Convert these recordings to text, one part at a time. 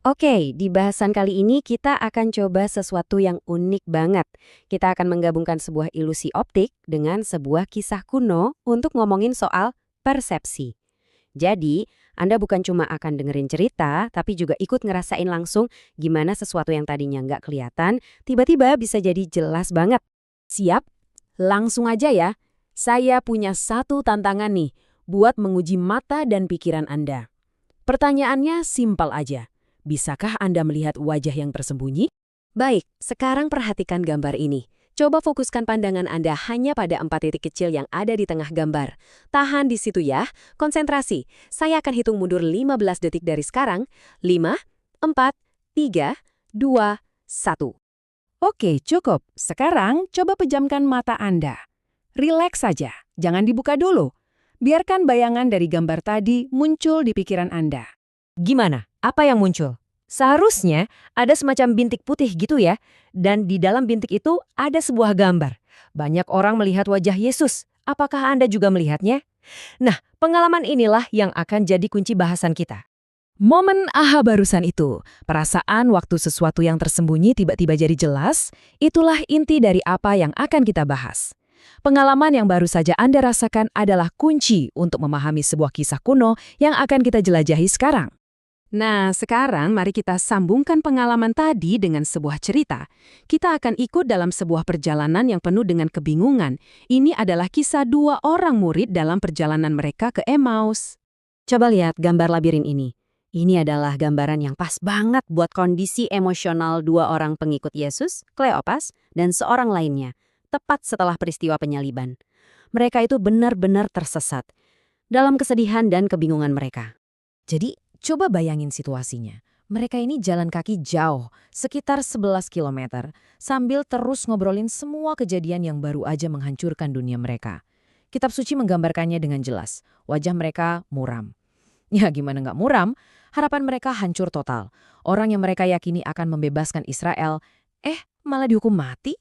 Oke, di bahasan kali ini kita akan coba sesuatu yang unik banget. Kita akan menggabungkan sebuah ilusi optik dengan sebuah kisah kuno untuk ngomongin soal persepsi. Jadi, Anda bukan cuma akan dengerin cerita, tapi juga ikut ngerasain langsung gimana sesuatu yang tadinya nggak kelihatan, tiba-tiba bisa jadi jelas banget. Siap? Langsung aja ya. Saya punya satu tantangan nih buat menguji mata dan pikiran Anda. Pertanyaannya simpel aja. Bisakah Anda melihat wajah yang tersembunyi? Baik, sekarang perhatikan gambar ini. Coba fokuskan pandangan Anda hanya pada 4 titik kecil yang ada di tengah gambar. Tahan di situ ya, konsentrasi. Saya akan hitung mundur 15 detik dari sekarang. 5, 4, 3, 2, 1. Oke, cukup. Sekarang coba pejamkan mata Anda. Rileks saja, jangan dibuka dulu. Biarkan bayangan dari gambar tadi muncul di pikiran Anda. Gimana? Apa yang muncul? Seharusnya ada semacam bintik putih gitu ya, dan di dalam bintik itu ada sebuah gambar. Banyak orang melihat wajah Yesus. Apakah Anda juga melihatnya? Nah, pengalaman inilah yang akan jadi kunci bahasan kita. Momen aha barusan itu, perasaan waktu sesuatu yang tersembunyi tiba-tiba jadi jelas, itulah inti dari apa yang akan kita bahas. Pengalaman yang baru saja Anda rasakan adalah kunci untuk memahami sebuah kisah kuno yang akan kita jelajahi sekarang. Nah, sekarang mari kita sambungkan pengalaman tadi dengan sebuah cerita. Kita akan ikut dalam sebuah perjalanan yang penuh dengan kebingungan. Ini adalah kisah dua orang murid dalam perjalanan mereka ke Emmaus. Coba lihat gambar labirin ini. Ini adalah gambaran yang pas banget buat kondisi emosional dua orang pengikut Yesus, Kleopas, dan seorang lainnya, tepat setelah peristiwa penyaliban. Mereka itu benar-benar tersesat dalam kesedihan dan kebingungan mereka. Jadi, coba bayangin situasinya. Mereka ini jalan kaki jauh, sekitar 11 kilometer, sambil terus ngobrolin semua kejadian yang baru aja menghancurkan dunia mereka. Kitab suci menggambarkannya dengan jelas. Wajah mereka muram. Ya gimana nggak muram? Harapan mereka hancur total. Orang yang mereka yakini akan membebaskan Israel, malah dihukum mati.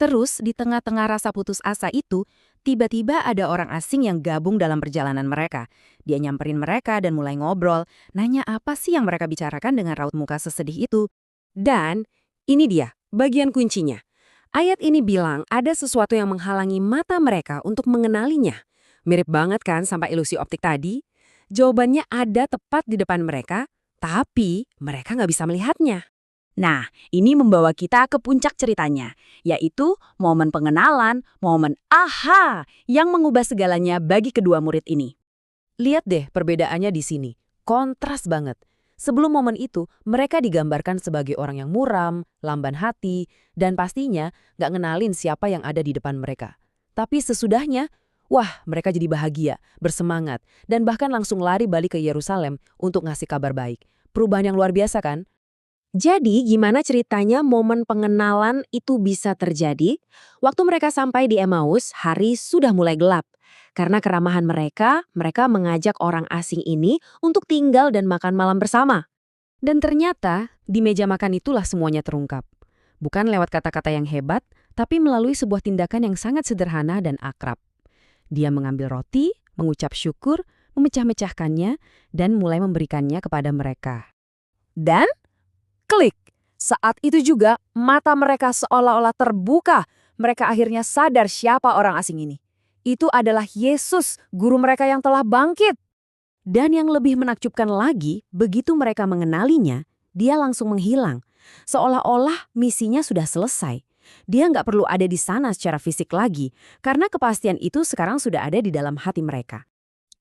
Terus di tengah-tengah rasa putus asa itu, tiba-tiba ada orang asing yang gabung dalam perjalanan mereka. Dia nyamperin mereka dan mulai ngobrol, nanya apa sih yang mereka bicarakan dengan raut muka sesedih itu. Dan ini dia, bagian kuncinya. Ayat ini bilang ada sesuatu yang menghalangi mata mereka untuk mengenalinya. Mirip banget kan sama ilusi optik tadi? Jawabannya ada tepat di depan mereka, tapi mereka nggak bisa melihatnya. Nah, ini membawa kita ke puncak ceritanya, yaitu momen pengenalan, momen aha yang mengubah segalanya bagi kedua murid ini. Lihat deh perbedaannya di sini. Kontras banget. Sebelum momen itu, mereka digambarkan sebagai orang yang muram, lamban hati, dan pastinya nggak ngenalin siapa yang ada di depan mereka. Tapi sesudahnya, wah, mereka jadi bahagia, bersemangat, dan bahkan langsung lari balik ke Yerusalem untuk ngasih kabar baik. Perubahan yang luar biasa kan? Jadi, gimana ceritanya momen pengenalan itu bisa terjadi? Waktu mereka sampai di Emmaus, hari sudah mulai gelap. Karena keramahan mereka, mereka mengajak orang asing ini untuk tinggal dan makan malam bersama. Dan ternyata, di meja makan itulah semuanya terungkap. Bukan lewat kata-kata yang hebat, tapi melalui sebuah tindakan yang sangat sederhana dan akrab. Dia mengambil roti, mengucap syukur, memecah-mecahkannya, dan mulai memberikannya kepada mereka. Dan klik. Saat itu juga mata mereka seolah-olah terbuka. Mereka akhirnya sadar siapa orang asing ini. Itu adalah Yesus, guru mereka yang telah bangkit. Dan yang lebih menakjubkan lagi, begitu mereka mengenalinya, dia langsung menghilang. Seolah-olah misinya sudah selesai. Dia nggak perlu ada di sana secara fisik lagi, karena kepastian itu sekarang sudah ada di dalam hati mereka.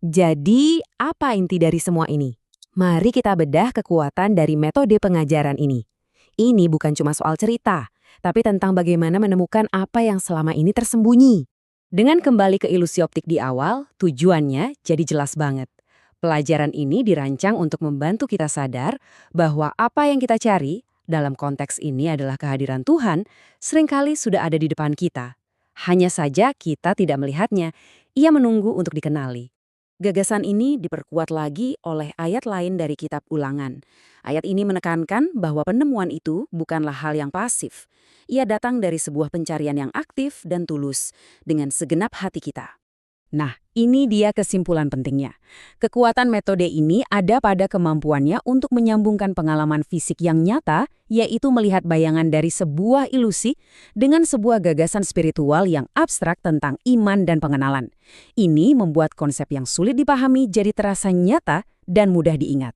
Jadi, apa inti dari semua ini? Mari kita bedah kekuatan dari metode pengajaran ini. Ini bukan cuma soal cerita, tapi tentang bagaimana menemukan apa yang selama ini tersembunyi. Dengan kembali ke ilusi optik di awal, tujuannya jadi jelas banget. Pelajaran ini dirancang untuk membantu kita sadar bahwa apa yang kita cari, dalam konteks ini adalah kehadiran Tuhan, seringkali sudah ada di depan kita. Hanya saja kita tidak melihatnya, ia menunggu untuk dikenali. Gagasan ini diperkuat lagi oleh ayat lain dari kitab Ulangan. Ayat ini menekankan bahwa penemuan itu bukanlah hal yang pasif. Ia datang dari sebuah pencarian yang aktif dan tulus, dengan segenap hati kita. Nah, ini dia kesimpulan pentingnya. Kekuatan metode ini ada pada kemampuannya untuk menyambungkan pengalaman fisik yang nyata, yaitu melihat bayangan dari sebuah ilusi, dengan sebuah gagasan spiritual yang abstrak tentang iman dan pengenalan. Ini membuat konsep yang sulit dipahami jadi terasa nyata dan mudah diingat.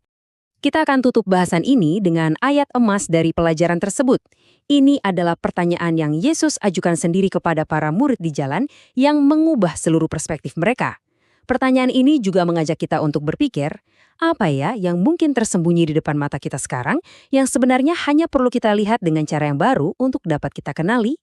Kita akan tutup bahasan ini dengan ayat emas dari pelajaran tersebut. Ini adalah pertanyaan yang Yesus ajukan sendiri kepada para murid di jalan yang mengubah seluruh perspektif mereka. Pertanyaan ini juga mengajak kita untuk berpikir, apa ya yang mungkin tersembunyi di depan mata kita sekarang yang sebenarnya hanya perlu kita lihat dengan cara yang baru untuk dapat kita kenali?